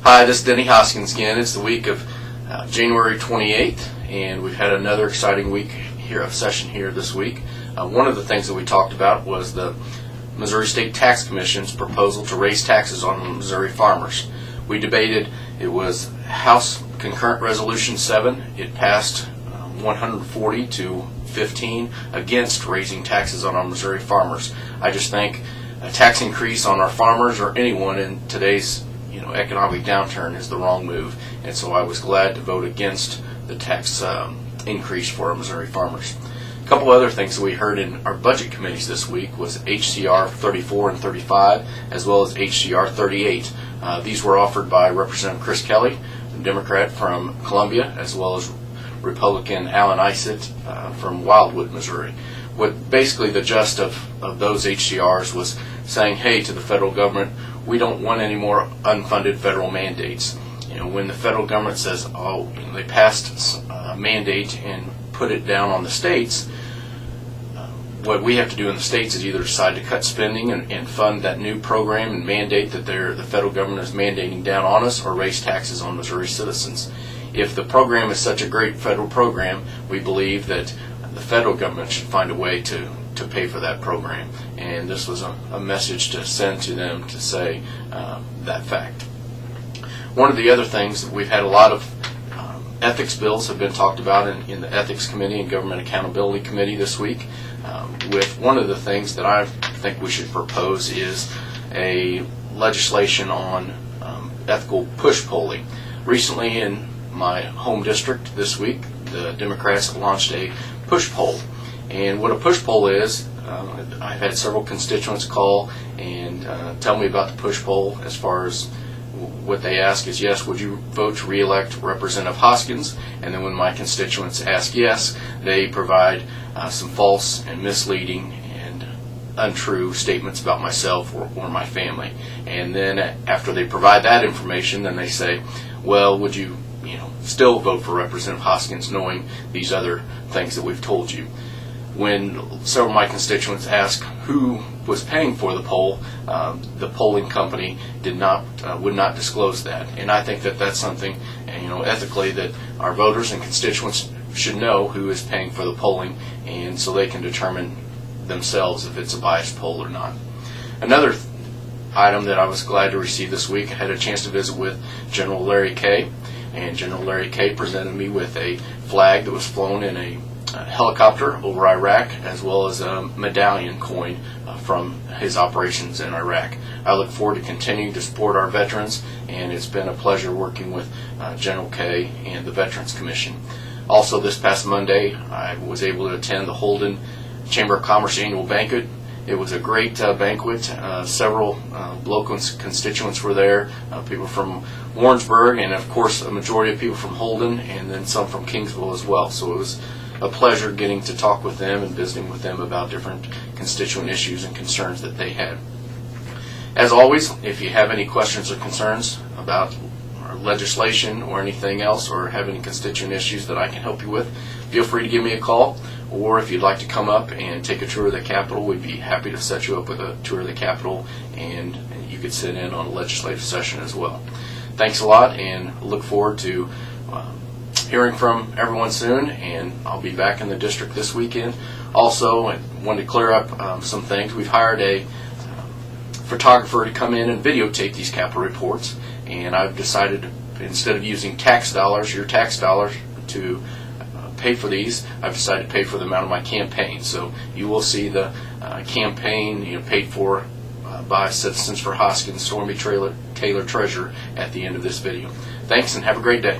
Hi, this is Denny Hoskins again. It's the week of January 28th, and we've had another exciting week here of session here this week. One of the things that we talked about was the Missouri State Tax Commission's proposal to raise taxes on Missouri farmers. We debated. It was House Concurrent Resolution 7. It passed 140 to 15 against raising taxes on our Missouri farmers. I just think a tax increase on our farmers or anyone in today's economic downturn is the wrong move, and so I was glad to vote against the tax increase for our Missouri farmers. A couple other things that we heard in our budget committees this week was HCR 34 and 35 as well as HCR 38. These were offered by Representative Chris Kelly, a Democrat from Columbia, as well as Republican Alan Isett from Wildwood, Missouri. What basically the gist of those HCRs was saying, hey, to the federal government, we don't want any more unfunded federal mandates. When the federal government says, oh, they passed a mandate and put it down on the states, what we have to do in the states is either decide to cut spending and fund that new program and mandate that the federal government is mandating down on us, or raise taxes on Missouri citizens. If the program is such a great federal program, we believe that the federal government should find a way to pay for that program. And this was a message to send to them to say that fact. One of the other things that we've had a lot of ethics bills have been talked about in the Ethics Committee and Government Accountability Committee this week. With one of the things that I think we should propose is a legislation on ethical push polling. Recently in my home district this week, the Democrats launched a push poll. And what a push poll is, I've had several constituents call and tell me about the push poll. As far as what they ask is, yes, would you vote to re-elect Representative Hoskins? And then when my constituents ask yes, they provide some false and misleading and untrue statements about myself or my family. And then after they provide that information, then they say, well, would you still vote for Representative Hoskins knowing these other things that we've told you? When several of my constituents asked who was paying for the poll, the polling company would not disclose that. And I think that that's something, ethically, that our voters and constituents should know who is paying for the polling, and so they can determine themselves if it's a biased poll or not. Another item that I was glad to receive this week, I had a chance to visit with General Larry Kay, and General Larry Kay presented me with a flag that was flown in a helicopter over Iraq, as well as a medallion coin from his operations in Iraq. I look forward to continuing to support our veterans, and it's been a pleasure working with General Kay and the Veterans Commission. Also, this past Monday, I was able to attend the Holden Chamber of Commerce annual banquet. It was a great banquet. Several local constituents were there, people from Warrensburg, and of course a majority of people from Holden, and then some from Kingsville as well. So it was a pleasure getting to talk with them and visiting with them about different constituent issues and concerns that they had. As always, if you have any questions or concerns about our legislation or anything else, or have any constituent issues that I can help you with, feel free to give me a call. Or if you'd like to come up and take a tour of the Capitol, we'd be happy to set you up with a tour of the Capitol, and you could sit in on a legislative session as well. Thanks a lot, and look forward to hearing from everyone soon, and I'll be back in the district this weekend. Also, I wanted to clear up some things. We've hired a photographer to come in and videotape these Capitol reports, and I've decided, instead of using tax dollars, your tax dollars, to pay for these, I've decided to pay for them out of my campaign. So you will see the campaign paid for by Citizens for Hoskins, Stormy Taylor Treasurer, at the end of this video. Thanks, and have a great day.